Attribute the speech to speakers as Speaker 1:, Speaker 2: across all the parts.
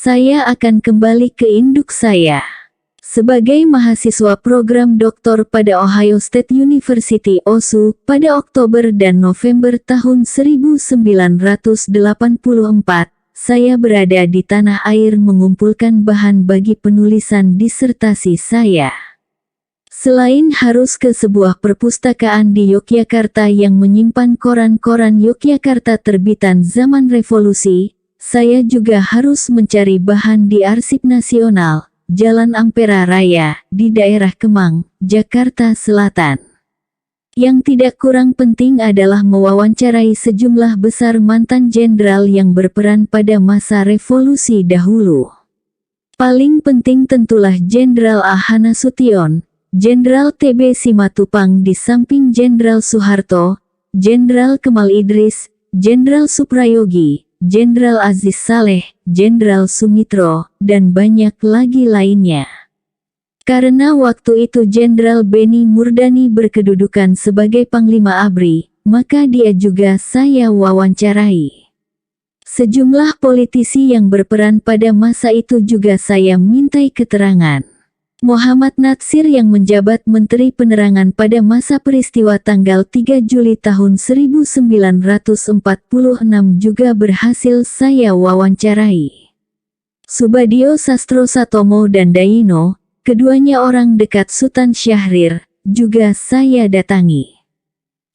Speaker 1: Saya akan kembali ke induk saya. Sebagai mahasiswa program doktor pada Ohio State University OSU pada Oktober dan November tahun 1984, saya berada di tanah air mengumpulkan bahan bagi penulisan disertasi saya. Selain harus ke sebuah perpustakaan di Yogyakarta yang menyimpan koran-koran Yogyakarta terbitan zaman revolusi, saya juga harus mencari bahan di Arsip Nasional, Jalan Ampera Raya, di daerah Kemang, Jakarta Selatan. Yang tidak kurang penting adalah mewawancarai sejumlah besar mantan jenderal yang berperan pada masa revolusi dahulu. Paling penting tentulah Jenderal A.H. Nasution, Jenderal T.B. Simatupang di samping Jenderal Soeharto, Jenderal Kemal Idris, Jenderal Suprayogi, Jenderal Aziz Saleh, Jenderal Sumitro, dan banyak lagi lainnya. Karena waktu itu Jenderal Beni Murdani berkedudukan sebagai Panglima ABRI, maka dia juga saya wawancarai. Sejumlah politisi yang berperan pada masa itu juga saya mintai keterangan. Muhammad Natsir yang menjabat Menteri Penerangan pada masa peristiwa tanggal 3 Juli tahun 1946 juga berhasil saya wawancarai. Subadio Sastrosatomo dan Daino, keduanya orang dekat Sultan Syahrir, juga saya datangi.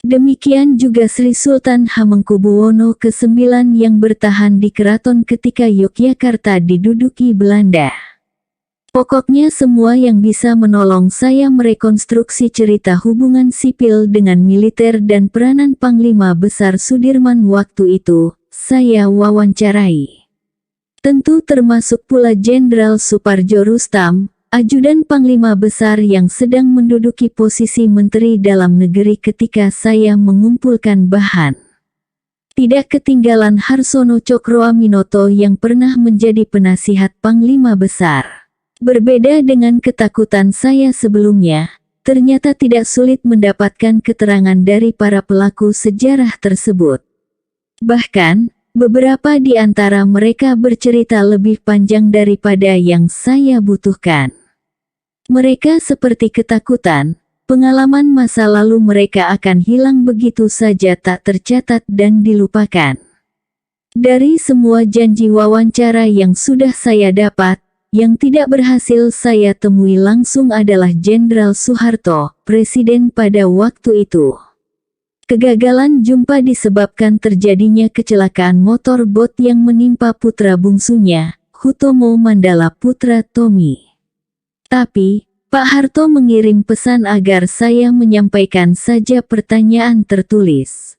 Speaker 1: Demikian juga Sri Sultan Hamengkubuwono ke-9 yang bertahan di keraton ketika Yogyakarta diduduki Belanda. Pokoknya semua yang bisa menolong saya merekonstruksi cerita hubungan sipil dengan militer dan peranan Panglima Besar Sudirman waktu itu, saya wawancarai. Tentu termasuk pula Jenderal Suparjo Rustam, ajudan Panglima Besar yang sedang menduduki posisi Menteri Dalam Negeri ketika saya mengumpulkan bahan. Tidak ketinggalan Harsono Cokroaminoto yang pernah menjadi penasihat Panglima Besar. Berbeda dengan ketakutan saya sebelumnya, ternyata tidak sulit mendapatkan keterangan dari para pelaku sejarah tersebut. Bahkan, beberapa di antara mereka bercerita lebih panjang daripada yang saya butuhkan. Mereka seperti ketakutan, pengalaman masa lalu mereka akan hilang begitu saja tak tercatat dan dilupakan. Dari semua janji wawancara yang sudah saya dapat, yang tidak berhasil saya temui langsung adalah Jenderal Soeharto, Presiden pada waktu itu. Kegagalan jumpa disebabkan terjadinya kecelakaan motor bot yang menimpa putra bungsunya, Hutomo Mandala Putra Tommy. Tapi, Pak Harto mengirim pesan agar saya menyampaikan saja pertanyaan tertulis.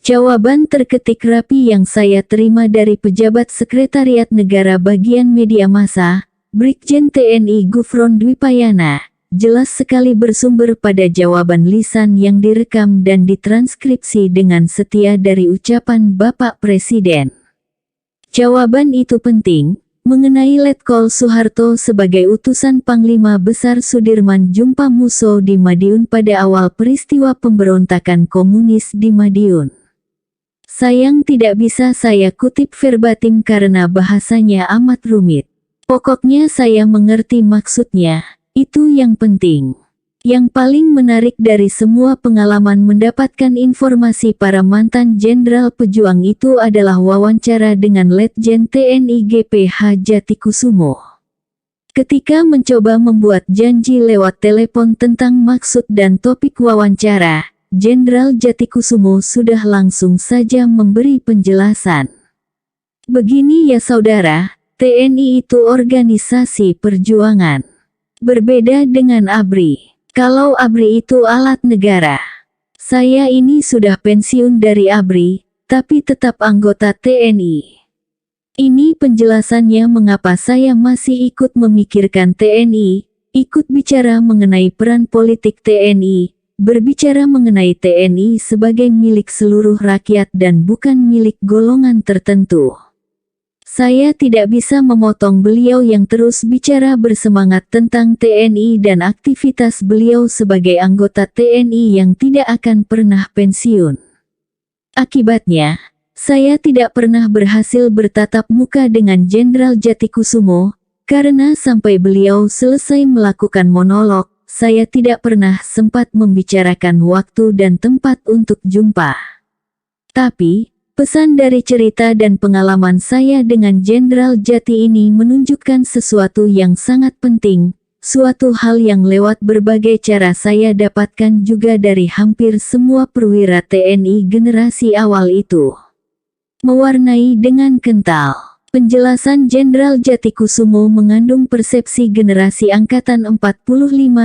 Speaker 1: Jawaban terketik rapi yang saya terima dari pejabat Sekretariat Negara Bagian Media Massa, Brigjen TNI Gufron Dwipayana, jelas sekali bersumber pada jawaban lisan yang direkam dan ditranskripsi dengan setia dari ucapan Bapak Presiden. Jawaban itu penting, mengenai Letkol Soeharto sebagai utusan Panglima Besar Sudirman jumpa Musso di Madiun pada awal peristiwa pemberontakan komunis di Madiun. Sayang tidak bisa saya kutip verbatim karena bahasanya amat rumit. Pokoknya saya mengerti maksudnya, itu yang penting. Yang paling menarik dari semua pengalaman mendapatkan informasi para mantan jenderal pejuang itu adalah wawancara dengan Letjen TNI GPH Jatikusumo. Ketika mencoba membuat janji lewat telepon tentang maksud dan topik wawancara, Jenderal Jatikusumo sudah langsung saja memberi penjelasan. Begini ya saudara, TNI itu organisasi perjuangan. Berbeda dengan ABRI. Kalau ABRI itu alat negara. Saya ini sudah pensiun dari ABRI, tapi tetap anggota TNI. Ini penjelasannya mengapa saya masih ikut memikirkan TNI, ikut bicara mengenai peran politik TNI, berbicara mengenai TNI sebagai milik seluruh rakyat dan bukan milik golongan tertentu. Saya tidak bisa memotong beliau yang terus bicara bersemangat tentang TNI dan aktivitas beliau sebagai anggota TNI yang tidak akan pernah pensiun. Akibatnya, Saya tidak pernah berhasil bertatap muka dengan Jenderal Jatikusumo, karena sampai beliau selesai melakukan monolog, saya tidak pernah sempat membicarakan waktu dan tempat untuk jumpa. Tapi, pesan dari cerita dan pengalaman saya dengan Jenderal Jati ini menunjukkan sesuatu yang sangat penting, suatu hal yang lewat berbagai cara saya dapatkan juga dari hampir semua perwira TNI generasi awal itu. Mewarnai dengan kental. Penjelasan Jenderal Jatikusumo mengandung persepsi generasi Angkatan 45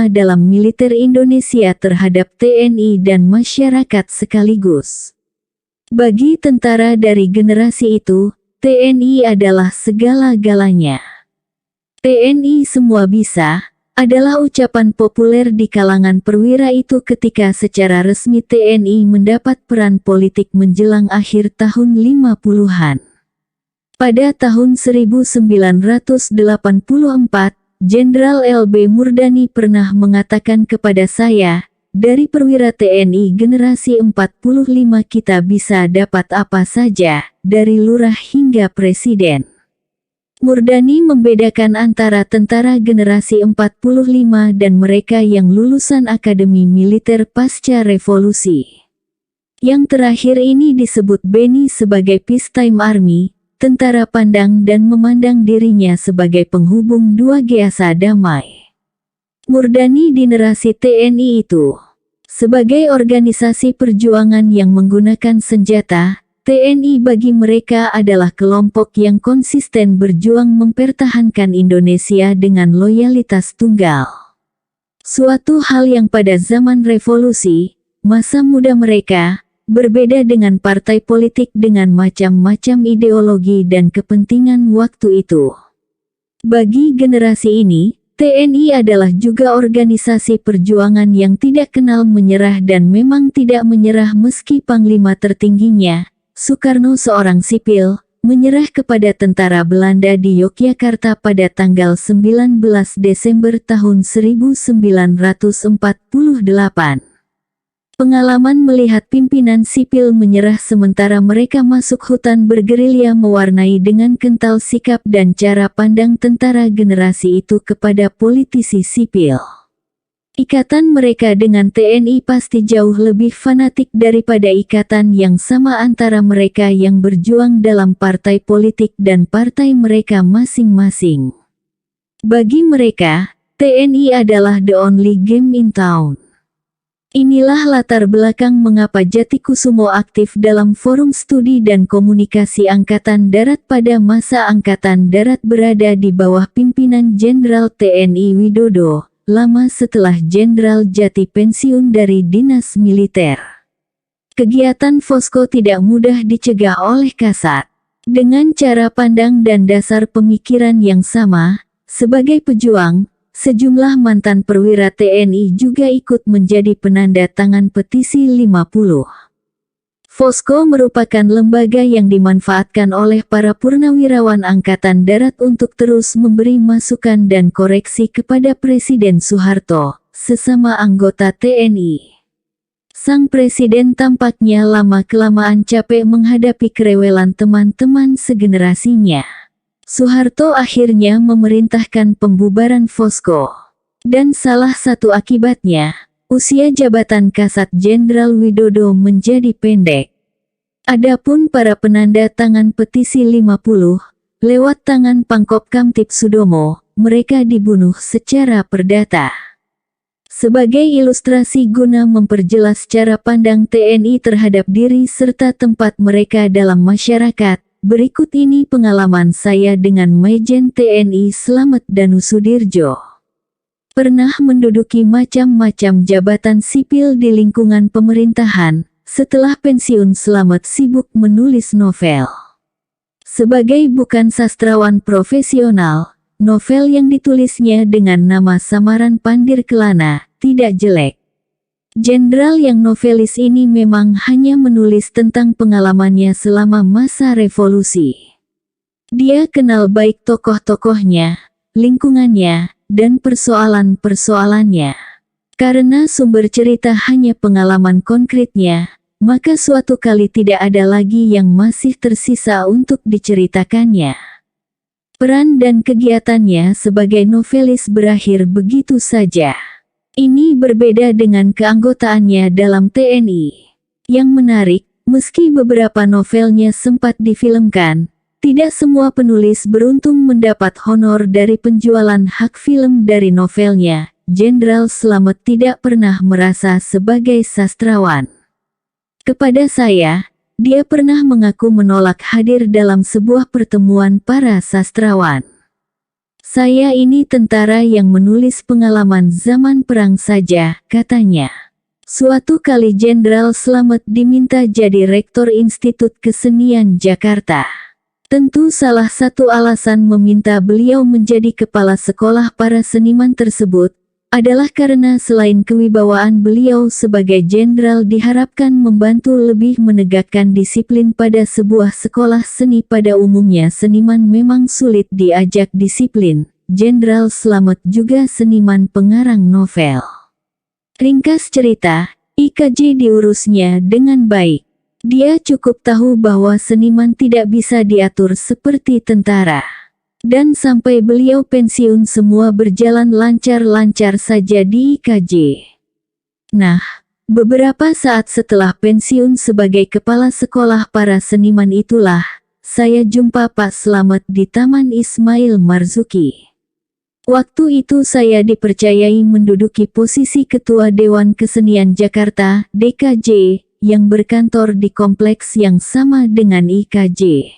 Speaker 1: dalam militer Indonesia terhadap TNI dan masyarakat sekaligus. Bagi tentara dari generasi itu, TNI adalah segala-galanya. TNI semua bisa, adalah ucapan populer di kalangan perwira itu ketika secara resmi TNI mendapat peran politik menjelang akhir tahun 50-an. Pada tahun 1984, Jenderal LB Murdani pernah mengatakan kepada saya, dari perwira TNI generasi 45 kita bisa dapat apa saja, dari lurah hingga presiden. Murdani membedakan antara tentara generasi 45 dan mereka yang lulusan Akademi Militer Pasca Revolusi. Yang terakhir ini disebut Beni sebagai peacetime army, tentara pandang dan memandang dirinya sebagai penghubung dua geasa damai. Murdani di generasi TNI itu, sebagai organisasi perjuangan yang menggunakan senjata, TNI bagi mereka adalah kelompok yang konsisten berjuang mempertahankan Indonesia dengan loyalitas tunggal. Suatu hal yang pada zaman revolusi, masa muda mereka, berbeda dengan partai politik dengan macam-macam ideologi dan kepentingan waktu itu. Bagi generasi ini, TNI adalah juga organisasi perjuangan yang tidak kenal menyerah dan memang tidak menyerah meski panglima tertingginya, Soekarno seorang sipil, menyerah kepada tentara Belanda di Yogyakarta pada tanggal 19 Desember tahun 1948. Pengalaman melihat pimpinan sipil menyerah sementara mereka masuk hutan bergerilya mewarnai dengan kental sikap dan cara pandang tentara generasi itu kepada politisi sipil. Ikatan mereka dengan TNI pasti jauh lebih fanatik daripada ikatan yang sama antara mereka yang berjuang dalam partai politik dan partai mereka masing-masing. Bagi mereka, TNI adalah the only game in town. Inilah latar belakang mengapa Jatikusumo aktif dalam forum studi dan komunikasi Angkatan Darat pada masa Angkatan Darat berada di bawah pimpinan Jenderal TNI Widodo, lama setelah Jenderal Jati pensiun dari dinas militer. Kegiatan Fosko tidak mudah dicegah oleh Kasat. Dengan cara pandang dan dasar pemikiran yang sama, sebagai pejuang, sejumlah mantan perwira TNI juga ikut menjadi penanda tangan petisi 50. Fosko merupakan lembaga yang dimanfaatkan oleh para purnawirawan Angkatan Darat untuk terus memberi masukan dan koreksi kepada Presiden Soeharto, sesama anggota TNI. Sang presiden tampaknya lama-kelamaan capek menghadapi kerewelan teman-teman segenerasinya. Soeharto akhirnya memerintahkan pembubaran Fosko. Dan salah satu akibatnya, usia jabatan Kasat Jenderal Widodo menjadi pendek. Adapun para penanda tangan petisi 50, lewat tangan Pangkop Kamtib Sudomo, mereka dibunuh secara perdata. Sebagai ilustrasi guna memperjelas cara pandang TNI terhadap diri serta tempat mereka dalam masyarakat, berikut ini pengalaman saya dengan Majen TNI Slamet Danusudirjo. Pernah menduduki macam-macam jabatan sipil di lingkungan pemerintahan, setelah pensiun Slamet sibuk menulis novel. Sebagai bukan sastrawan profesional, novel yang ditulisnya dengan nama samaran Pandir Kelana, tidak jelek. Jenderal yang novelis ini memang hanya menulis tentang pengalamannya selama masa revolusi. Dia kenal baik tokoh-tokohnya, lingkungannya, dan persoalan-persoalannya. Karena sumber cerita hanya pengalaman konkretnya, maka suatu kali tidak ada lagi yang masih tersisa untuk diceritakannya. Peran dan kegiatannya sebagai novelis berakhir begitu saja. Ini berbeda dengan keanggotaannya dalam TNI. Yang menarik, meski beberapa novelnya sempat difilmkan, tidak semua penulis beruntung mendapat honor dari penjualan hak film dari novelnya. Jenderal Slamet tidak pernah merasa sebagai sastrawan. Kepada saya, dia pernah mengaku menolak hadir dalam sebuah pertemuan para sastrawan. Saya ini tentara yang menulis pengalaman zaman perang saja, katanya. Suatu kali Jenderal Slamet diminta jadi Rektor Institut Kesenian Jakarta. Tentu salah satu alasan meminta beliau menjadi kepala sekolah para seniman tersebut adalah karena selain kewibawaan beliau sebagai jenderal diharapkan membantu lebih menegakkan disiplin pada sebuah sekolah seni. Pada umumnya seniman memang sulit diajak disiplin. Jenderal Slamet juga seniman pengarang novel. Ringkas cerita, IKJ diurusnya dengan baik. Dia cukup tahu bahwa seniman tidak bisa diatur seperti tentara. Dan sampai beliau pensiun semua berjalan lancar-lancar saja di IKJ. Nah, beberapa saat setelah pensiun sebagai kepala sekolah para seniman itulah, saya jumpa Pak Slamet di Taman Ismail Marzuki. Waktu itu saya dipercayai menduduki posisi Ketua Dewan Kesenian Jakarta, DKJ, yang berkantor di kompleks yang sama dengan IKJ.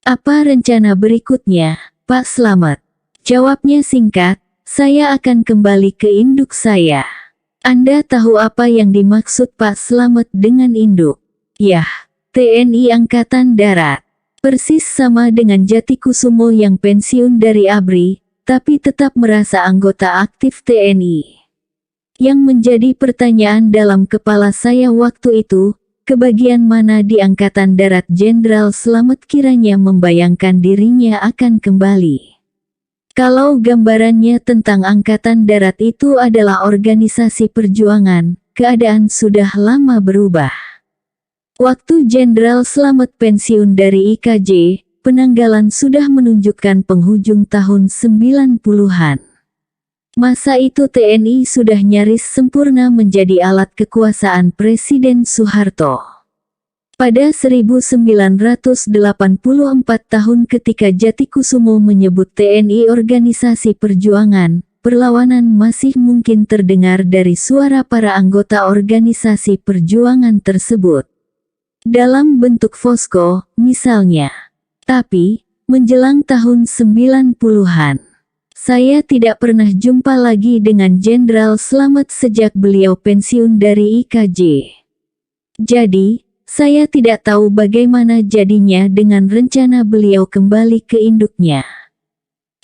Speaker 1: Apa rencana berikutnya, Pak Slamet? Jawabnya singkat, saya akan kembali ke induk saya. Anda tahu apa yang dimaksud Pak Slamet dengan induk? Yah, TNI Angkatan Darat. Persis sama dengan Jatikusumo yang pensiun dari ABRI, tapi tetap merasa anggota aktif TNI. Yang menjadi pertanyaan dalam kepala saya waktu itu, ke bagian mana di Angkatan Darat Jenderal Slamet kiranya membayangkan dirinya akan kembali. Kalau gambarannya tentang Angkatan Darat itu adalah organisasi perjuangan, keadaan sudah lama berubah. Waktu Jenderal Slamet pensiun dari IKJ, penanggalan sudah menunjukkan penghujung tahun 90-an. Masa itu TNI sudah nyaris sempurna menjadi alat kekuasaan Presiden Soeharto. Pada 1984 tahun ketika Jatikusumo menyebut TNI organisasi perjuangan, perlawanan masih mungkin terdengar dari suara para anggota organisasi perjuangan tersebut. Dalam bentuk Fosko, misalnya. Tapi, menjelang tahun 90-an. Saya tidak pernah jumpa lagi dengan Jenderal Slamet sejak beliau pensiun dari IKJ. Jadi, saya tidak tahu bagaimana jadinya dengan rencana beliau kembali ke induknya.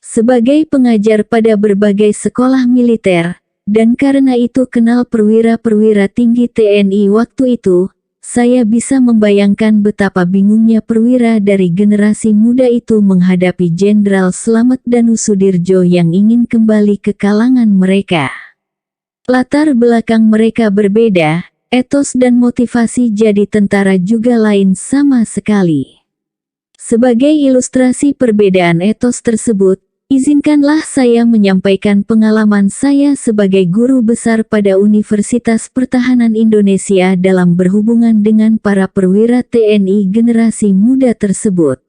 Speaker 1: Sebagai pengajar pada berbagai sekolah militer, dan karena itu kenal perwira-perwira tinggi TNI waktu itu, saya bisa membayangkan betapa bingungnya perwira dari generasi muda itu menghadapi Jenderal Slamet dan Sudirjo yang ingin kembali ke kalangan mereka. Latar belakang mereka berbeda, etos dan motivasi jadi tentara juga lain sama sekali. Sebagai ilustrasi perbedaan etos tersebut, izinkanlah saya menyampaikan pengalaman saya sebagai guru besar pada Universitas Pertahanan Indonesia dalam berhubungan dengan para perwira TNI generasi muda tersebut.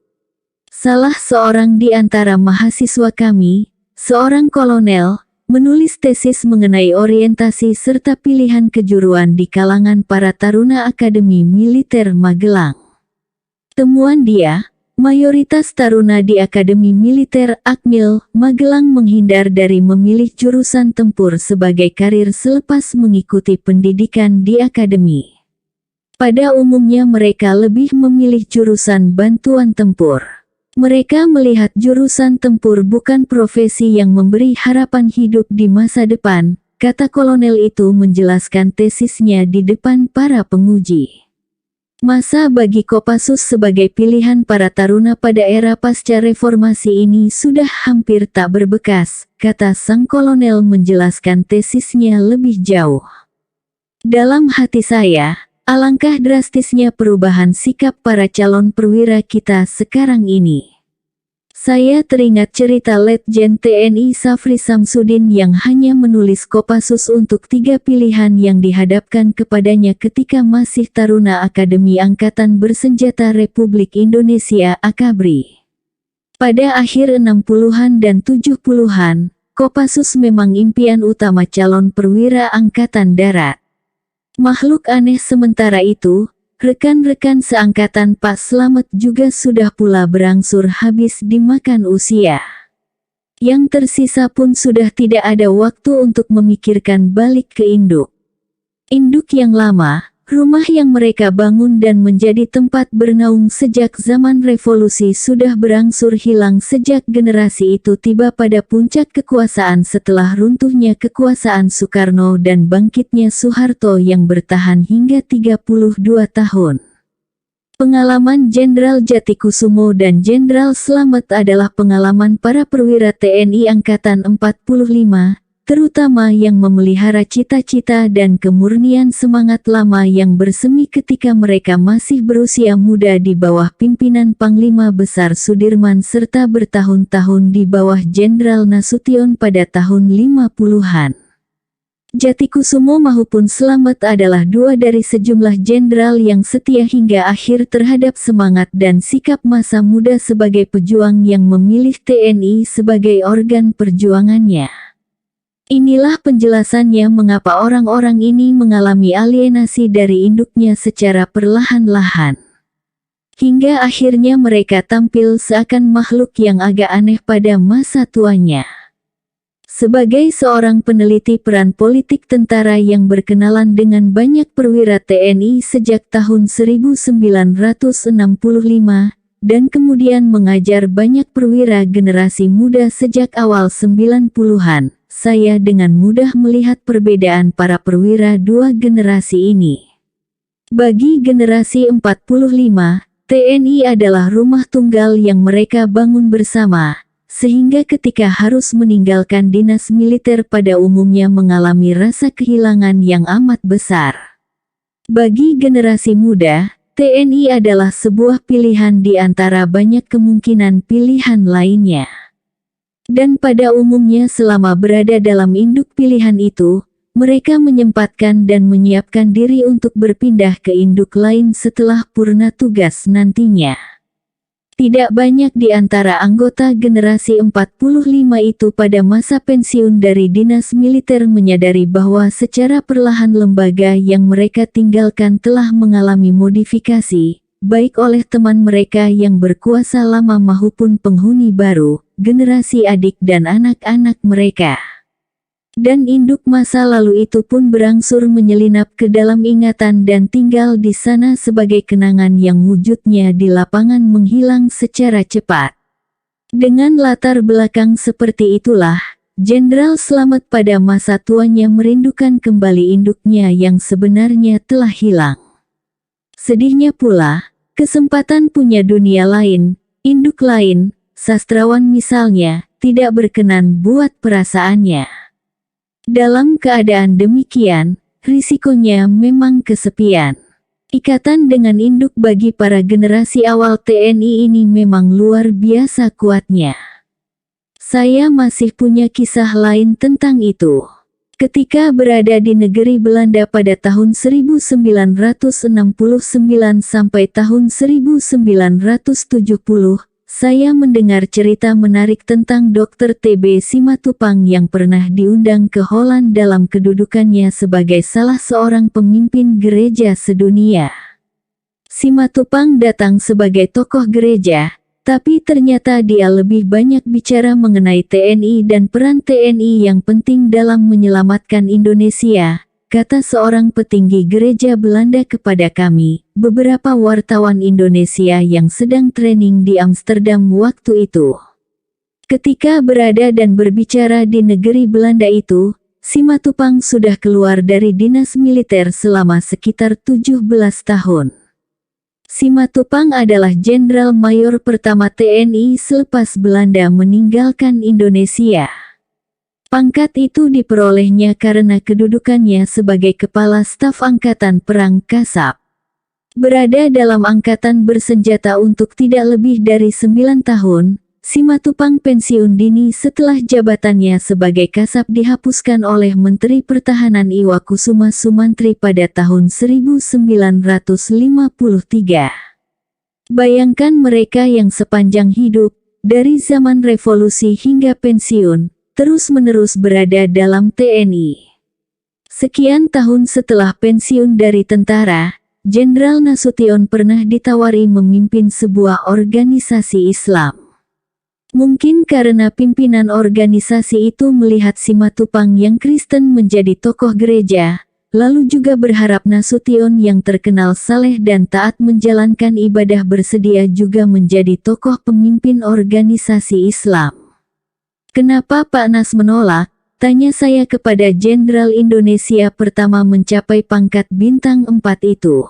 Speaker 1: Salah seorang di antara mahasiswa kami, seorang kolonel, menulis tesis mengenai orientasi serta pilihan kejuruan di kalangan para taruna Akademi Militer Magelang. Temuan dia, mayoritas taruna di Akademi Militer Akmil, Magelang menghindar dari memilih jurusan tempur sebagai karir selepas mengikuti pendidikan di akademi. Pada umumnya mereka lebih memilih jurusan bantuan tempur. Mereka melihat jurusan tempur bukan profesi yang memberi harapan hidup di masa depan, kata kolonel itu menjelaskan tesisnya di depan para penguji. Masa bagi Kopassus sebagai pilihan para taruna pada era pasca reformasi ini sudah hampir tak berbekas, kata sang kolonel menjelaskan tesisnya lebih jauh. Dalam hati saya, Alangkah drastisnya perubahan sikap para calon perwira kita sekarang ini. Saya teringat cerita Letjen TNI Safri Samsudin yang hanya menulis Kopassus untuk 3 pilihan yang dihadapkan kepadanya ketika masih taruna Akademi Angkatan Bersenjata Republik Indonesia (AKABRI). Pada akhir 60-an dan 70-an, Kopassus memang impian utama calon perwira Angkatan Darat. Makhluk aneh sementara itu, rekan-rekan seangkatan Pak Slamet juga sudah pula berangsur habis dimakan usia. Yang tersisa pun sudah tidak ada waktu untuk memikirkan balik ke induk. Induk yang lama, rumah yang mereka bangun dan menjadi tempat bernaung sejak zaman revolusi sudah berangsur hilang sejak generasi itu tiba pada puncak kekuasaan setelah runtuhnya kekuasaan Soekarno dan bangkitnya Soeharto yang bertahan hingga 32 tahun. Pengalaman Jenderal Jatikusumo dan Jenderal Slamet adalah pengalaman para perwira TNI Angkatan 45, terutama yang memelihara cita-cita dan kemurnian semangat lama yang bersemi ketika mereka masih berusia muda di bawah pimpinan Panglima Besar Sudirman serta bertahun-tahun di bawah Jenderal Nasution pada tahun 50-an. Jatikusumo maupun Slamet adalah dua dari sejumlah jenderal yang setia hingga akhir terhadap semangat dan sikap masa muda sebagai pejuang yang memilih TNI sebagai organ perjuangannya. Inilah penjelasannya mengapa orang-orang ini mengalami alienasi dari induknya secara perlahan-lahan. Hingga akhirnya mereka tampil seakan makhluk yang agak aneh pada masa tuanya. Sebagai seorang peneliti peran politik tentara yang berkenalan dengan banyak perwira TNI sejak tahun 1965, dan kemudian mengajar banyak perwira generasi muda sejak awal 90-an. Saya dengan mudah melihat perbedaan para perwira dua generasi ini. Bagi generasi 45, TNI adalah rumah tunggal yang mereka bangun bersama, sehingga ketika harus meninggalkan dinas militer pada umumnya mengalami rasa kehilangan yang amat besar. Bagi generasi muda, TNI adalah sebuah pilihan di antara banyak kemungkinan pilihan lainnya. Dan pada umumnya selama berada dalam induk pilihan itu, mereka menyempatkan dan menyiapkan diri untuk berpindah ke induk lain setelah purna tugas nantinya. Tidak banyak di antara anggota generasi 45 itu pada masa pensiun dari dinas militer menyadari bahwa secara perlahan lembaga yang mereka tinggalkan telah mengalami modifikasi, baik oleh teman mereka yang berkuasa lama maupun penghuni baru, generasi adik dan anak-anak mereka. Dan induk masa lalu itu pun berangsur menyelinap ke dalam ingatan dan tinggal di sana sebagai kenangan yang wujudnya di lapangan menghilang secara cepat. Dengan latar belakang seperti itulah, Jenderal Slamet pada masa tuanya merindukan kembali induknya yang sebenarnya telah hilang. Sedihnya pula, kesempatan punya dunia lain, induk lain, sastrawan misalnya, tidak berkenan buat perasaannya. Dalam keadaan demikian, risikonya memang kesepian. Ikatan dengan induk bagi para generasi awal TNI ini memang luar biasa kuatnya. Saya masih punya kisah lain tentang itu. Ketika berada di negeri Belanda pada tahun 1969 sampai tahun 1970, saya mendengar cerita menarik tentang Dr. T.B. Simatupang yang pernah diundang ke Holland dalam kedudukannya sebagai salah seorang pemimpin gereja sedunia. Simatupang datang sebagai tokoh gereja, tapi ternyata dia lebih banyak bicara mengenai TNI dan peran TNI yang penting dalam menyelamatkan Indonesia, kata seorang petinggi gereja Belanda kepada kami, beberapa wartawan Indonesia yang sedang training di Amsterdam waktu itu. Ketika berada dan berbicara di negeri Belanda itu, Simatupang sudah keluar dari dinas militer selama sekitar 17 tahun. Simatupang adalah Jenderal Mayor pertama TNI selepas Belanda meninggalkan Indonesia. Pangkat itu diperolehnya karena kedudukannya sebagai Kepala Staf Angkatan Perang Kasab. Berada dalam angkatan bersenjata untuk tidak lebih dari 9 tahun, Simatupang pensiun dini setelah jabatannya sebagai Kasab dihapuskan oleh Menteri Pertahanan Iwakusuma Sumantri pada tahun 1953. Bayangkan mereka yang sepanjang hidup, dari zaman revolusi hingga pensiun, terus-menerus berada dalam TNI. Sekian tahun setelah pensiun dari tentara, Jenderal Nasution pernah ditawari memimpin sebuah organisasi Islam. Mungkin karena pimpinan organisasi itu melihat Simatupang yang Kristen menjadi tokoh gereja, lalu juga berharap Nasution yang terkenal saleh dan taat menjalankan ibadah bersedia juga menjadi tokoh pemimpin organisasi Islam. "Kenapa Pak Nas menolak?" tanya saya kepada Jenderal Indonesia pertama mencapai pangkat bintang 4 itu.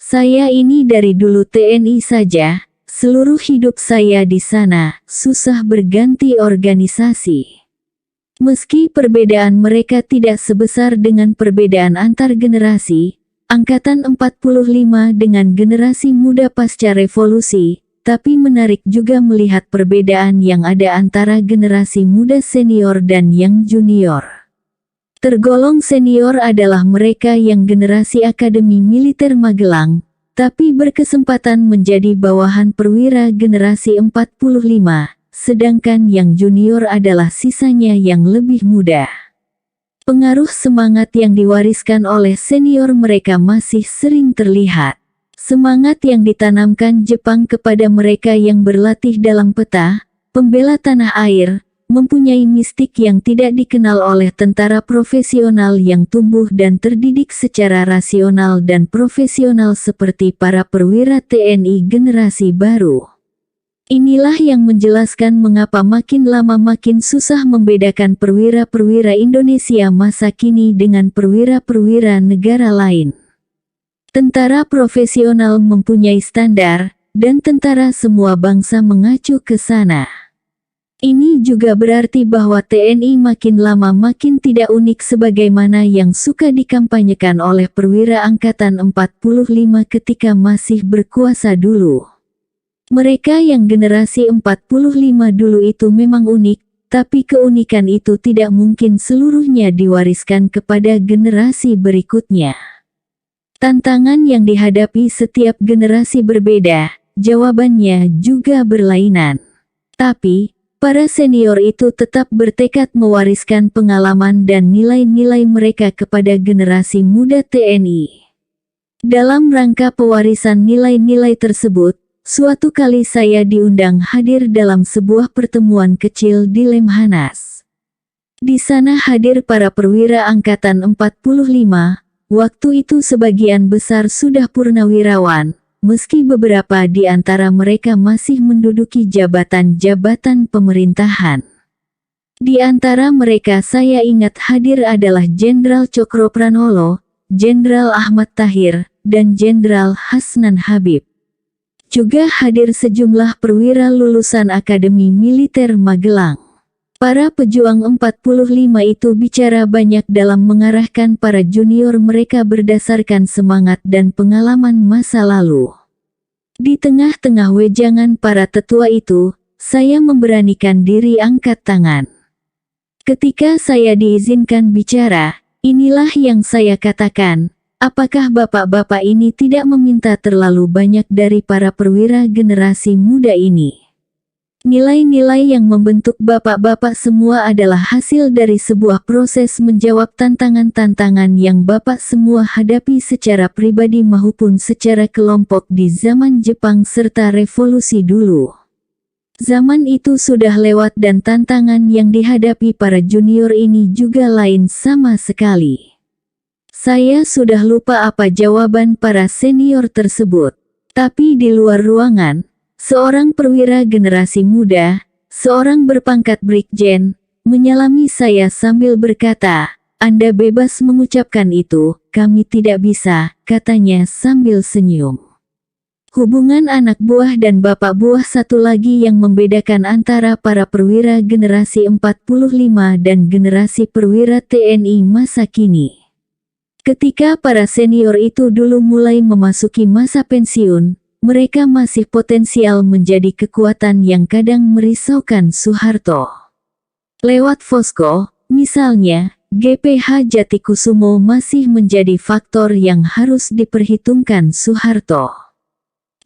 Speaker 1: "Saya ini dari dulu TNI saja, seluruh hidup saya di sana, susah berganti organisasi. Meski perbedaan mereka tidak sebesar dengan perbedaan antar generasi, Angkatan 45 dengan generasi muda pasca revolusi, tapi menarik juga melihat perbedaan yang ada antara generasi muda senior dan yang junior. Tergolong senior adalah mereka yang generasi Akademi Militer Magelang, tapi berkesempatan menjadi bawahan perwira generasi 45, sedangkan yang junior adalah sisanya yang lebih muda. Pengaruh semangat yang diwariskan oleh senior mereka masih sering terlihat. Semangat yang ditanamkan Jepang kepada mereka yang berlatih dalam peta, pembela tanah air, mempunyai mistik yang tidak dikenal oleh tentara profesional yang tumbuh dan terdidik secara rasional dan profesional seperti para perwira TNI generasi baru. Inilah yang menjelaskan mengapa makin lama makin susah membedakan perwira-perwira Indonesia masa kini dengan perwira-perwira negara lain. Tentara profesional mempunyai standar, dan tentara semua bangsa mengacu ke sana. Ini juga berarti bahwa TNI makin lama makin tidak unik sebagaimana yang suka dikampanyekan oleh perwira Angkatan 45 ketika masih berkuasa dulu. Mereka yang generasi 45 dulu itu memang unik, tapi keunikan itu tidak mungkin seluruhnya diwariskan kepada generasi berikutnya. Tantangan yang dihadapi setiap generasi berbeda, jawabannya juga berlainan. Tapi, para senior itu tetap bertekad mewariskan pengalaman dan nilai-nilai mereka kepada generasi muda TNI. Dalam rangka pewarisan nilai-nilai tersebut, suatu kali saya diundang hadir dalam sebuah pertemuan kecil di Lemhanas. Di sana hadir para perwira Angkatan 45, waktu itu sebagian besar sudah purnawirawan, meski beberapa di antara mereka masih menduduki jabatan-jabatan pemerintahan. Di antara mereka saya ingat hadir adalah Jenderal Cokropranolo, Jenderal Ahmad Tahir, dan Jenderal Hasnan Habib. Juga hadir sejumlah perwira lulusan Akademi Militer Magelang. Para pejuang 45 itu bicara banyak dalam mengarahkan para junior mereka berdasarkan semangat dan pengalaman masa lalu. Di tengah-tengah wejangan para tetua itu, saya memberanikan diri angkat tangan. Ketika saya diizinkan bicara, inilah yang saya katakan, apakah bapak-bapak ini tidak meminta terlalu banyak dari para perwira generasi muda ini? Nilai-nilai yang membentuk bapak-bapak semua adalah hasil dari sebuah proses menjawab tantangan-tantangan yang bapak semua hadapi secara pribadi maupun secara kelompok di zaman Jepang serta revolusi dulu. Zaman itu sudah lewat dan tantangan yang dihadapi para junior ini juga lain sama sekali. Saya sudah lupa apa jawaban para senior tersebut. Tapi di luar ruangan, seorang perwira generasi muda, seorang berpangkat brigjen, menyalami saya sambil berkata, "Anda bebas mengucapkan itu, kami tidak bisa," katanya sambil senyum. Hubungan anak buah dan bapak buah satu lagi yang membedakan antara para perwira generasi 45 dan generasi perwira TNI masa kini. Ketika para senior itu dulu mulai memasuki masa pensiun, mereka masih potensial menjadi kekuatan yang kadang merisaukan Soeharto. Lewat Posko, misalnya, GPH Jatikusumo masih menjadi faktor yang harus diperhitungkan Soeharto.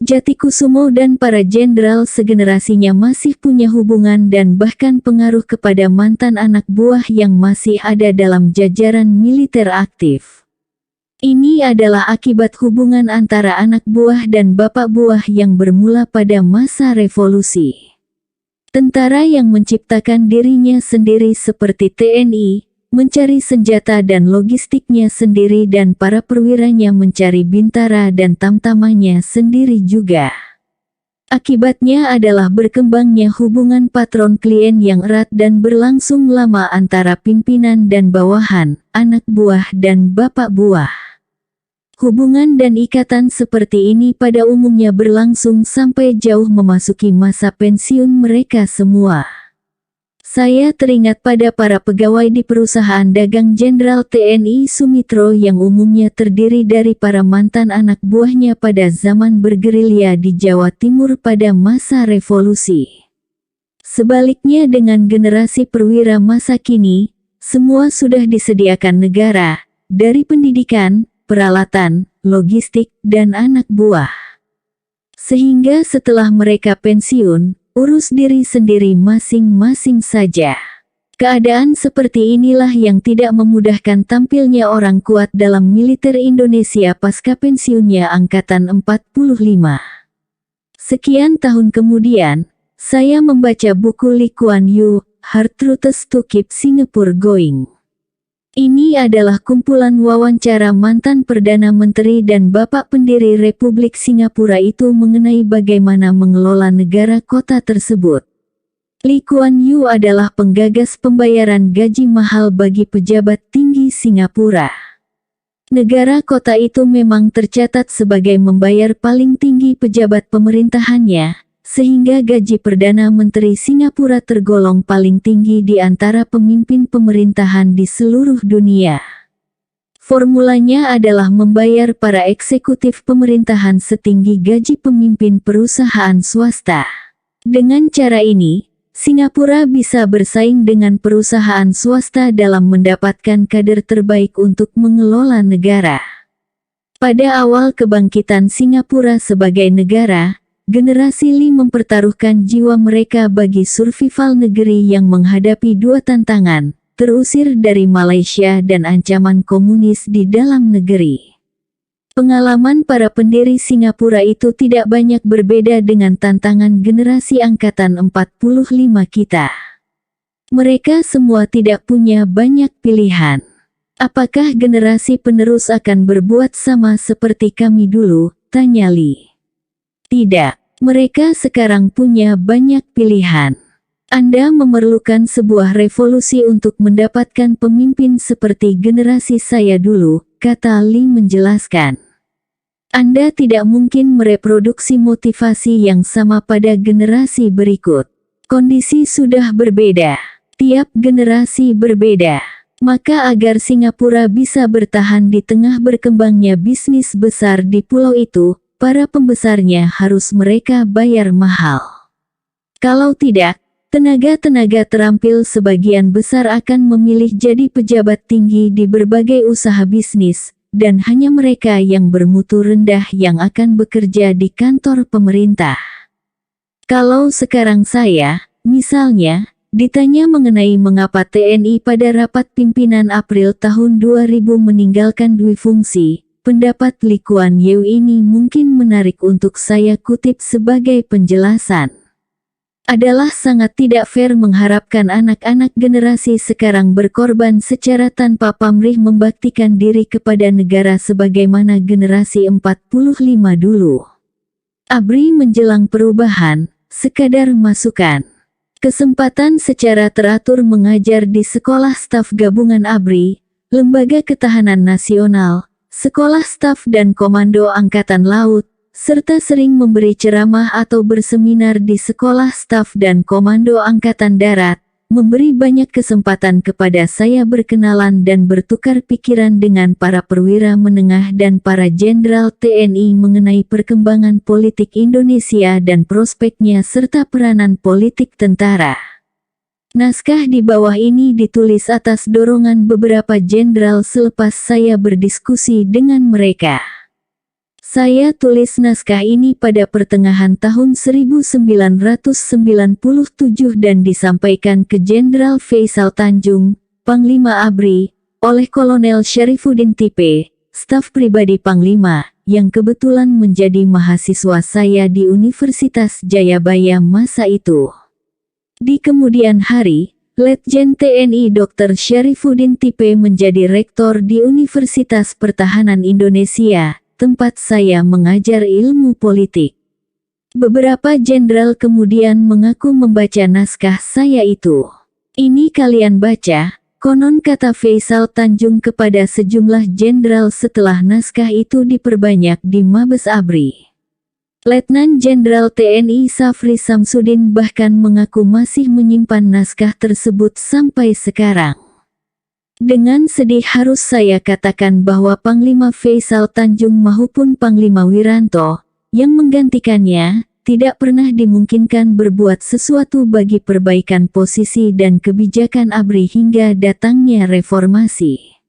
Speaker 1: Jatikusumo dan para jenderal segenerasinya masih punya hubungan dan bahkan pengaruh kepada mantan anak buah yang masih ada dalam jajaran militer aktif. Ini adalah akibat hubungan antara anak buah dan bapak buah yang bermula pada masa revolusi. Tentara yang menciptakan dirinya sendiri seperti TNI, mencari senjata dan logistiknya sendiri dan para perwiranya mencari bintara dan tamtamannya sendiri juga. Akibatnya adalah berkembangnya hubungan patron-klien yang erat dan berlangsung lama antara pimpinan dan bawahan, anak buah dan bapak buah. Hubungan dan ikatan seperti ini pada umumnya berlangsung sampai jauh memasuki masa pensiun mereka semua. Saya teringat pada para pegawai di perusahaan dagang Jenderal TNI Sumitro yang umumnya terdiri dari para mantan anak buahnya pada zaman bergerilya di Jawa Timur pada masa revolusi. Sebaliknya dengan generasi perwira masa kini, semua sudah disediakan negara, dari pendidikan, peralatan, logistik, dan anak buah. Sehingga setelah mereka pensiun, urus diri sendiri masing-masing saja. Keadaan seperti inilah yang tidak memudahkan tampilnya orang kuat dalam militer Indonesia pasca pensiunnya Angkatan 45. Sekian tahun kemudian, saya membaca buku Lee Kuan Yew, Hard Truths to Keep Singapore Going. Ini adalah kumpulan wawancara mantan Perdana Menteri dan Bapak Pendiri Republik Singapura itu mengenai bagaimana mengelola negara kota tersebut. Lee Kuan Yew adalah penggagas pembayaran gaji mahal bagi pejabat tinggi Singapura. Negara kota itu memang tercatat sebagai membayar paling tinggi pejabat pemerintahannya, sehingga gaji Perdana Menteri Singapura tergolong paling tinggi di antara pemimpin pemerintahan di seluruh dunia. Formulanya adalah membayar para eksekutif pemerintahan setinggi gaji pemimpin perusahaan swasta. Dengan cara ini, Singapura bisa bersaing dengan perusahaan swasta dalam mendapatkan kader terbaik untuk mengelola negara. Pada awal kebangkitan Singapura sebagai negara, generasi Lee mempertaruhkan jiwa mereka bagi survival negeri yang menghadapi dua tantangan, terusir dari Malaysia dan ancaman komunis di dalam negeri. Pengalaman para pendiri Singapura itu tidak banyak berbeda dengan tantangan generasi Angkatan 45 kita. Mereka semua tidak punya banyak pilihan. Apakah generasi penerus akan berbuat sama seperti kami dulu? Tanya Lee. Tidak. Mereka sekarang punya banyak pilihan. Anda memerlukan sebuah revolusi untuk mendapatkan pemimpin seperti generasi saya dulu, kata Lee menjelaskan. Anda tidak mungkin mereproduksi motivasi yang sama pada generasi berikut. Kondisi sudah berbeda. Tiap generasi berbeda. Maka agar Singapura bisa bertahan di tengah berkembangnya bisnis besar di pulau itu, para pembesarnya harus mereka bayar mahal. Kalau tidak, tenaga-tenaga terampil sebagian besar akan memilih jadi pejabat tinggi di berbagai usaha bisnis, dan hanya mereka yang bermutu rendah yang akan bekerja di kantor pemerintah. Kalau sekarang saya, misalnya, ditanya mengenai mengapa TNI pada rapat pimpinan April tahun 2000 meninggalkan duifungsi, pendapat Lee Kuan Yew ini mungkin menarik untuk saya kutip sebagai penjelasan. Adalah sangat tidak fair mengharapkan anak-anak generasi sekarang berkorban secara tanpa pamrih membaktikan diri kepada negara sebagaimana generasi 45 dulu. ABRI menjelang perubahan, sekadar masukan. Kesempatan secara teratur mengajar di Sekolah Staf Gabungan ABRI, Lembaga Ketahanan Nasional, Sekolah Staf dan Komando Angkatan Laut, serta sering memberi ceramah atau berseminar di sekolah staf dan komando Angkatan Darat, memberi banyak kesempatan kepada saya berkenalan dan bertukar pikiran dengan para perwira menengah dan para jenderal TNI mengenai perkembangan politik Indonesia dan prospeknya serta peranan politik tentara. Naskah di bawah ini ditulis atas dorongan beberapa jenderal selepas saya berdiskusi dengan mereka. Saya tulis naskah ini pada pertengahan tahun 1997 dan disampaikan ke Jenderal Faisal Tanjung, Panglima ABRI, oleh Kolonel Syarifuddin Tipe, staf pribadi Panglima, yang kebetulan menjadi mahasiswa saya di Universitas Jayabaya masa itu. Di kemudian hari, Letjen TNI Dr. Syarifuddin Tipe menjadi rektor di Universitas Pertahanan Indonesia, tempat saya mengajar ilmu politik. Beberapa jenderal kemudian mengaku membaca naskah saya itu. Ini kalian baca, konon kata Faisal Tanjung kepada sejumlah jenderal setelah naskah itu diperbanyak di Mabes ABRI. Letnan Jenderal TNI Safri Samsudin bahkan mengaku masih menyimpan naskah tersebut sampai sekarang. Dengan sedih harus saya katakan bahwa Panglima Faisal Tanjung maupun Panglima Wiranto, yang menggantikannya, tidak pernah dimungkinkan berbuat sesuatu bagi perbaikan posisi dan kebijakan ABRI hingga datangnya reformasi.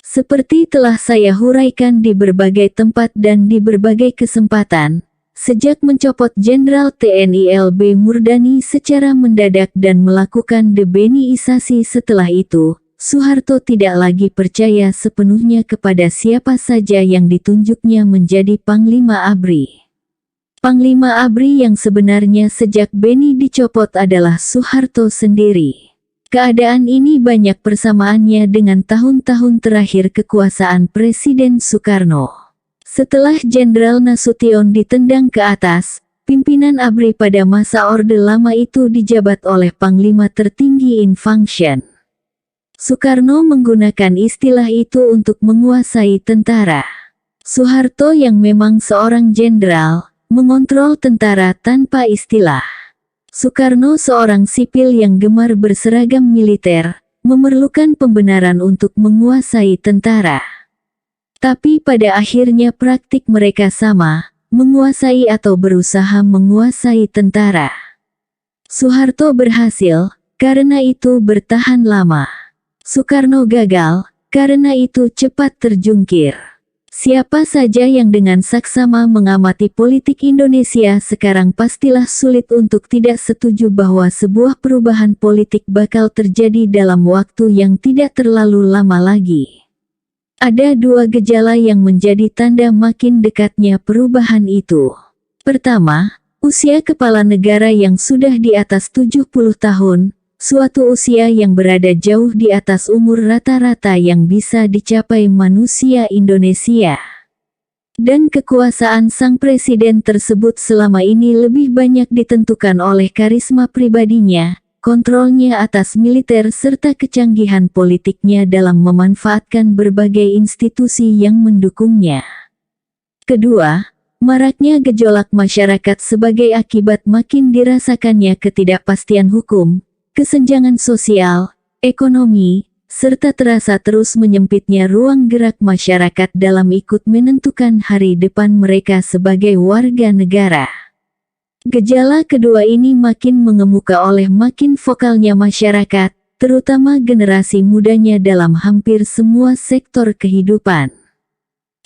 Speaker 1: Seperti telah saya huraikan di berbagai tempat dan di berbagai kesempatan, sejak mencopot Jenderal TNI LB Murdani secara mendadak dan melakukan debeniisasi setelah itu, Soeharto tidak lagi percaya sepenuhnya kepada siapa saja yang ditunjuknya menjadi Panglima ABRI. Panglima ABRI yang sebenarnya sejak Beni dicopot adalah Soeharto sendiri. Keadaan ini banyak persamaannya dengan tahun-tahun terakhir kekuasaan Presiden Soekarno. Setelah Jenderal Nasution ditendang ke atas, pimpinan ABRI pada masa Orde Lama itu dijabat oleh Panglima tertinggi in function. Soekarno menggunakan istilah itu untuk menguasai tentara. Soeharto yang memang seorang jenderal, mengontrol tentara tanpa istilah. Soekarno seorang sipil yang gemar berseragam militer, memerlukan pembenaran untuk menguasai tentara. Tapi pada akhirnya praktik mereka sama, menguasai atau berusaha menguasai tentara. Soeharto berhasil, karena itu bertahan lama. Soekarno gagal, karena itu cepat terjungkir. Siapa saja yang dengan saksama mengamati politik Indonesia sekarang pastilah sulit untuk tidak setuju bahwa sebuah perubahan politik bakal terjadi dalam waktu yang tidak terlalu lama lagi. Ada dua gejala yang menjadi tanda makin dekatnya perubahan itu. Pertama, usia kepala negara yang sudah di atas 70 tahun, suatu usia yang berada jauh di atas umur rata-rata yang bisa dicapai manusia Indonesia. Dan kekuasaan sang presiden tersebut selama ini lebih banyak ditentukan oleh karisma pribadinya, kontrolnya atas militer serta kecanggihan politiknya dalam memanfaatkan berbagai institusi yang mendukungnya. Kedua, maraknya gejolak masyarakat sebagai akibat makin dirasakannya ketidakpastian hukum, kesenjangan sosial, ekonomi, serta terasa terus menyempitnya ruang gerak masyarakat dalam ikut menentukan hari depan mereka sebagai warga negara. Gejala kedua ini makin mengemuka oleh makin vokalnya masyarakat, terutama generasi mudanya dalam hampir semua sektor kehidupan.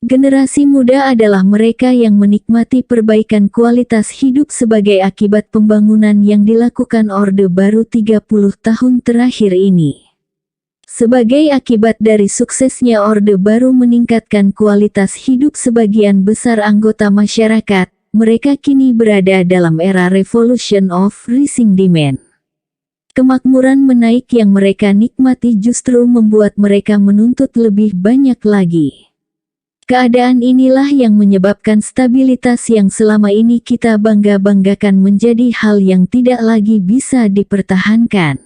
Speaker 1: Generasi muda adalah mereka yang menikmati perbaikan kualitas hidup sebagai akibat pembangunan yang dilakukan Orde Baru 30 tahun terakhir ini. Sebagai akibat dari suksesnya Orde Baru meningkatkan kualitas hidup sebagian besar anggota masyarakat, mereka kini berada dalam era revolution of rising demand. Kemakmuran menaik yang mereka nikmati justru membuat mereka menuntut lebih banyak lagi. Keadaan inilah yang menyebabkan stabilitas yang selama ini kita bangga-banggakan menjadi hal yang tidak lagi bisa dipertahankan.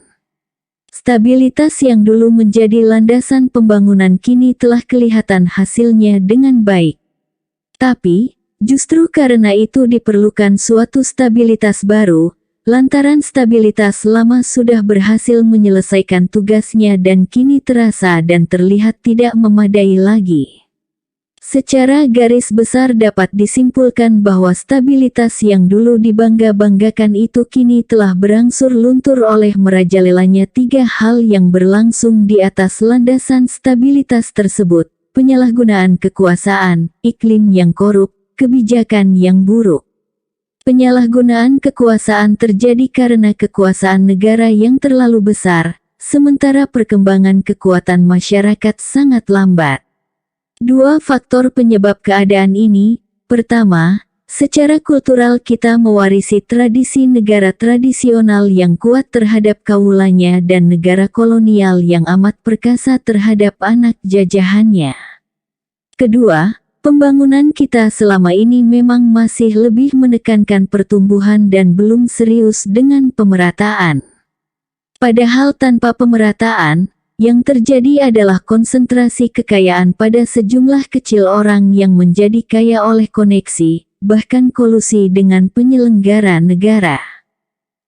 Speaker 1: Stabilitas yang dulu menjadi landasan pembangunan kini telah kelihatan hasilnya dengan baik. Tapi, justru karena itu diperlukan suatu stabilitas baru, lantaran stabilitas lama sudah berhasil menyelesaikan tugasnya dan kini terasa dan terlihat tidak memadai lagi. Secara garis besar dapat disimpulkan bahwa stabilitas yang dulu dibangga-banggakan itu kini telah berangsur luntur oleh merajalelanya tiga hal yang berlangsung di atas landasan stabilitas tersebut: penyalahgunaan kekuasaan, iklim yang korup, kebijakan yang buruk. Penyalahgunaan kekuasaan terjadi karena kekuasaan negara yang terlalu besar, sementara perkembangan kekuatan masyarakat sangat lambat. Dua faktor penyebab keadaan ini. Pertama, secara kultural kita mewarisi tradisi negara tradisional yang kuat terhadap kaulanya dan negara kolonial yang amat perkasa terhadap anak jajahannya. Kedua, pembangunan kita selama ini memang masih lebih menekankan pertumbuhan dan belum serius dengan pemerataan. Padahal tanpa pemerataan, yang terjadi adalah konsentrasi kekayaan pada sejumlah kecil orang yang menjadi kaya oleh koneksi, bahkan kolusi dengan penyelenggara negara.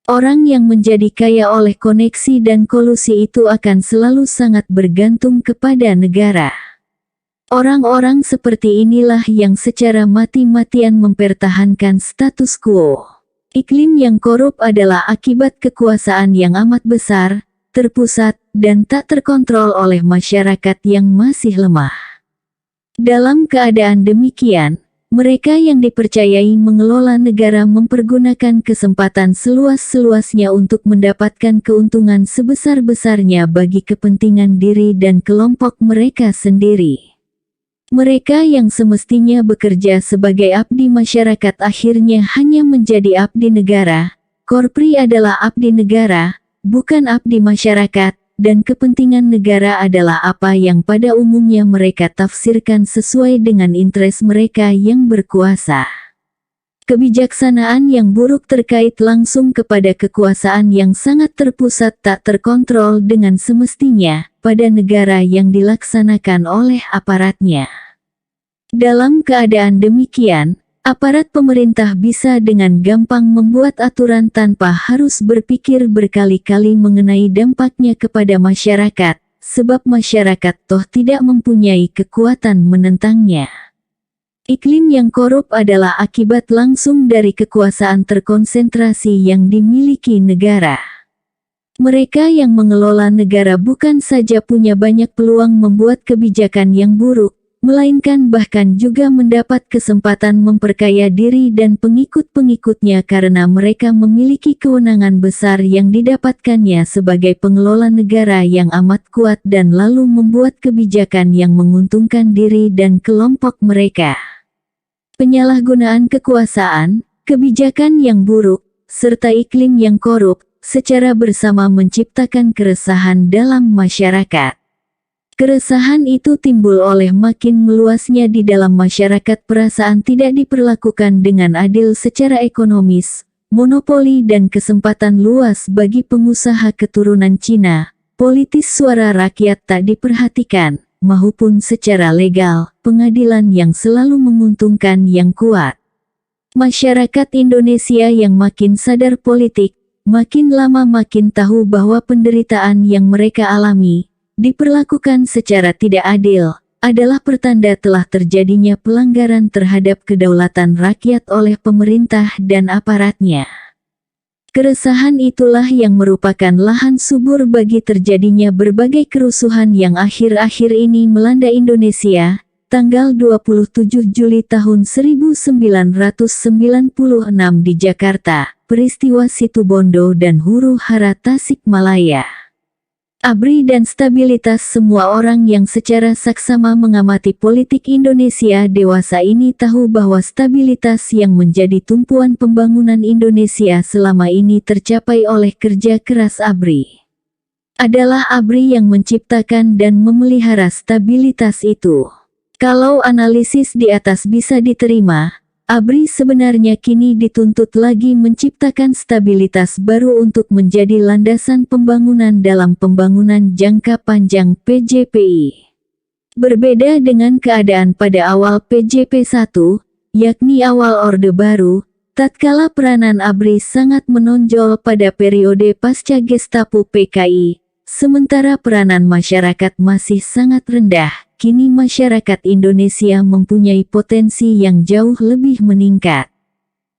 Speaker 1: Orang yang menjadi kaya oleh koneksi dan kolusi itu akan selalu sangat bergantung kepada negara. Orang-orang seperti inilah yang secara mati-matian mempertahankan status quo. Iklim yang korup adalah akibat kekuasaan yang amat besar, terpusat, dan tak terkontrol oleh masyarakat yang masih lemah. Dalam keadaan demikian, mereka yang dipercayai mengelola negara mempergunakan kesempatan seluas-luasnya untuk mendapatkan keuntungan sebesar-besarnya bagi kepentingan diri dan kelompok mereka sendiri. Mereka yang semestinya bekerja sebagai abdi masyarakat akhirnya hanya menjadi abdi negara. Korpri adalah abdi negara, bukan abdi masyarakat, dan kepentingan negara adalah apa yang pada umumnya mereka tafsirkan sesuai dengan interes mereka yang berkuasa. Kebijaksanaan yang buruk terkait langsung kepada kekuasaan yang sangat terpusat tak terkontrol dengan semestinya pada negara yang dilaksanakan oleh aparatnya. Dalam keadaan demikian, aparat pemerintah bisa dengan gampang membuat aturan tanpa harus berpikir berkali-kali mengenai dampaknya kepada masyarakat, sebab masyarakat toh tidak mempunyai kekuatan menentangnya. Iklim yang korup adalah akibat langsung dari kekuasaan terkonsentrasi yang dimiliki negara. Mereka yang mengelola negara bukan saja punya banyak peluang membuat kebijakan yang buruk, melainkan bahkan juga mendapat kesempatan memperkaya diri dan pengikut-pengikutnya karena mereka memiliki kewenangan besar yang didapatkannya sebagai pengelola negara yang amat kuat dan lalu membuat kebijakan yang menguntungkan diri dan kelompok mereka. Penyalahgunaan kekuasaan, kebijakan yang buruk, serta iklim yang korup, secara bersama menciptakan keresahan dalam masyarakat. Keresahan itu timbul oleh makin meluasnya di dalam masyarakat perasaan tidak diperlakukan dengan adil secara ekonomis, monopoli dan kesempatan luas bagi pengusaha keturunan Cina, politis suara rakyat tak diperhatikan, maupun secara legal, pengadilan yang selalu menguntungkan yang kuat. Masyarakat Indonesia yang makin sadar politik, makin lama makin tahu bahwa penderitaan yang mereka alami, diperlakukan secara tidak adil, adalah pertanda telah terjadinya pelanggaran terhadap kedaulatan rakyat oleh pemerintah dan aparatnya. Keresahan itulah yang merupakan lahan subur bagi terjadinya berbagai kerusuhan yang akhir-akhir ini melanda Indonesia. Tanggal 27 Juli tahun 1996 di Jakarta, peristiwa Situbondo dan Huru-Hara Tasikmalaya. ABRI dan stabilitas. Semua orang yang secara saksama mengamati politik Indonesia dewasa ini tahu bahwa stabilitas yang menjadi tumpuan pembangunan Indonesia selama ini tercapai oleh kerja keras ABRI. Adalah ABRI yang menciptakan dan memelihara stabilitas itu. Kalau analisis di atas bisa diterima, ABRI sebenarnya kini dituntut lagi menciptakan stabilitas baru untuk menjadi landasan pembangunan dalam pembangunan jangka panjang PJPI. Berbeda dengan keadaan pada awal PJP 1, yakni awal Orde Baru, tatkala peranan ABRI sangat menonjol pada periode pasca Gestapo PKI, sementara peranan masyarakat masih sangat rendah. Kini masyarakat Indonesia mempunyai potensi yang jauh lebih meningkat.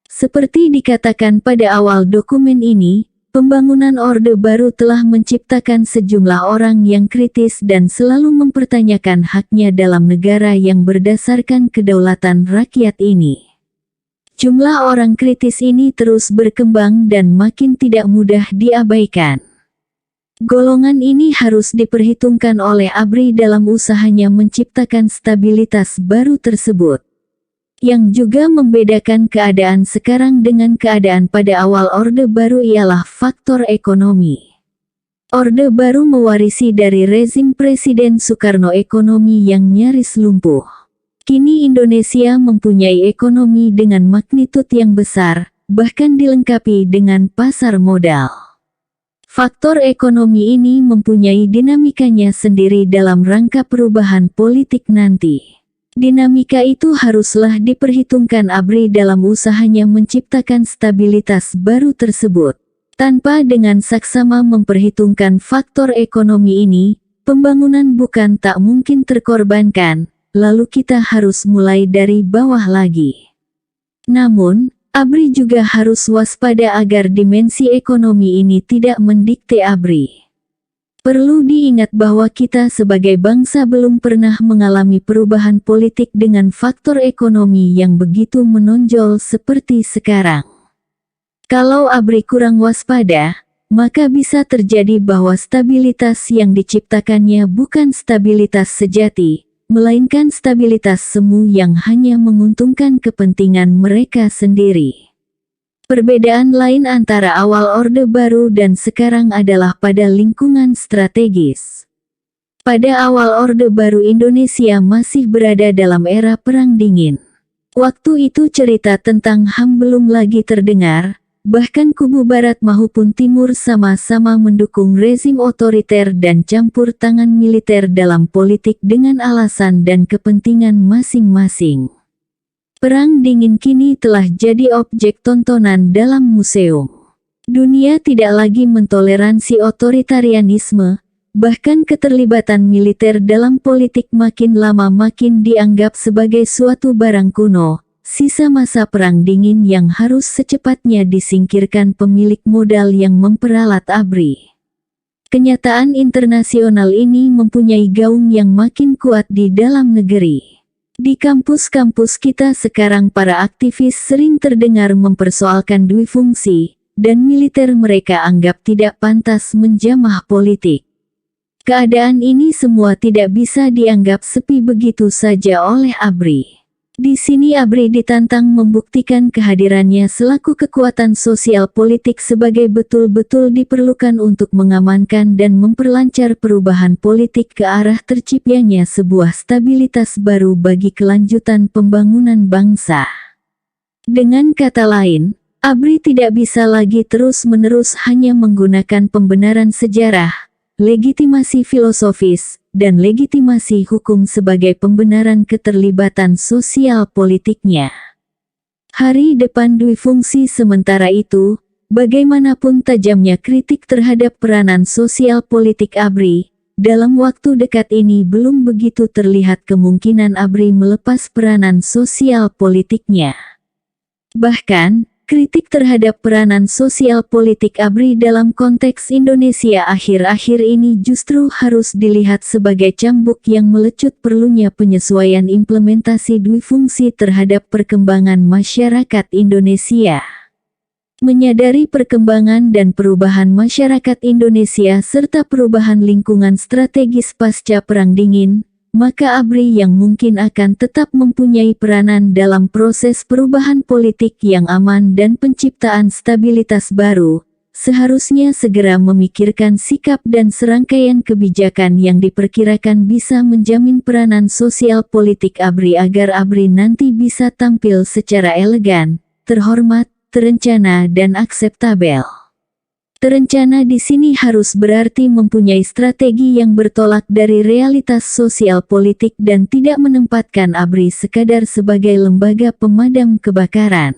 Speaker 1: Seperti dikatakan pada awal dokumen ini, pembangunan Orde Baru telah menciptakan sejumlah orang yang kritis dan selalu mempertanyakan haknya dalam negara yang berdasarkan kedaulatan rakyat ini. Jumlah orang kritis ini terus berkembang dan makin tidak mudah diabaikan. Golongan ini harus diperhitungkan oleh ABRI dalam usahanya menciptakan stabilitas baru tersebut. Yang juga membedakan keadaan sekarang dengan keadaan pada awal Orde Baru ialah faktor ekonomi. Orde Baru mewarisi dari rezim Presiden Soekarno ekonomi yang nyaris lumpuh. Kini Indonesia mempunyai ekonomi dengan magnitud yang besar, bahkan dilengkapi dengan pasar modal. Faktor ekonomi ini mempunyai dinamikanya sendiri dalam rangka perubahan politik nanti. Dinamika itu haruslah diperhitungkan ABRI dalam usahanya menciptakan stabilitas baru tersebut. Tanpa dengan saksama memperhitungkan faktor ekonomi ini, pembangunan bukan tak mungkin terkorbankan, lalu kita harus mulai dari bawah lagi. Namun, ABRI juga harus waspada agar dimensi ekonomi ini tidak mendikte ABRI. Perlu diingat bahwa kita sebagai bangsa belum pernah mengalami perubahan politik dengan faktor ekonomi yang begitu menonjol seperti sekarang. Kalau ABRI kurang waspada, maka bisa terjadi bahwa stabilitas yang diciptakannya bukan stabilitas sejati, melainkan stabilitas semu yang hanya menguntungkan kepentingan mereka sendiri. Perbedaan lain antara awal Orde Baru dan sekarang adalah pada lingkungan strategis. Pada awal Orde Baru Indonesia masih berada dalam era Perang Dingin. Waktu itu cerita tentang HAM belum lagi terdengar, bahkan kubu Barat maupun Timur sama-sama mendukung rezim otoriter dan campur tangan militer dalam politik dengan alasan dan kepentingan masing-masing. Perang Dingin kini telah jadi objek tontonan dalam museum. Dunia tidak lagi mentoleransi otoritarianisme, bahkan keterlibatan militer dalam politik makin lama makin dianggap sebagai suatu barang kuno, sisa masa Perang Dingin yang harus secepatnya disingkirkan pemilik modal yang memperalat ABRI. Kenyataan internasional ini mempunyai gaung yang makin kuat di dalam negeri. Di kampus-kampus kita sekarang para aktivis sering terdengar mempersoalkan duifungsi, dan militer mereka anggap tidak pantas menjamah politik. Keadaan ini semua tidak bisa dianggap sepi begitu saja oleh ABRI. Di sini ABRI ditantang membuktikan kehadirannya selaku kekuatan sosial politik sebagai betul-betul diperlukan untuk mengamankan dan memperlancar perubahan politik ke arah terciptanya sebuah stabilitas baru bagi kelanjutan pembangunan bangsa. Dengan kata lain, ABRI tidak bisa lagi terus-menerus hanya menggunakan pembenaran sejarah, legitimasi filosofis, dan legitimasi hukum sebagai pembenaran keterlibatan sosial politiknya. Hari depan duifungsi sementara itu, bagaimanapun tajamnya kritik terhadap peranan sosial politik ABRI, dalam waktu dekat ini belum begitu terlihat kemungkinan ABRI melepas peranan sosial politiknya. Bahkan, kritik terhadap peranan sosial politik ABRI dalam konteks Indonesia akhir-akhir ini justru harus dilihat sebagai cambuk yang melecut perlunya penyesuaian implementasi duifungsi terhadap perkembangan masyarakat Indonesia. Menyadari perkembangan dan perubahan masyarakat Indonesia serta perubahan lingkungan strategis pasca Perang Dingin, maka ABRI yang mungkin akan tetap mempunyai peranan dalam proses perubahan politik yang aman dan penciptaan stabilitas baru, seharusnya segera memikirkan sikap dan serangkaian kebijakan yang diperkirakan bisa menjamin peranan sosial politik ABRI agar ABRI nanti bisa tampil secara elegan, terhormat, terencana dan akseptabel. Terencana di sini harus berarti mempunyai strategi yang bertolak dari realitas sosial politik dan tidak menempatkan ABRI sekadar sebagai lembaga pemadam kebakaran.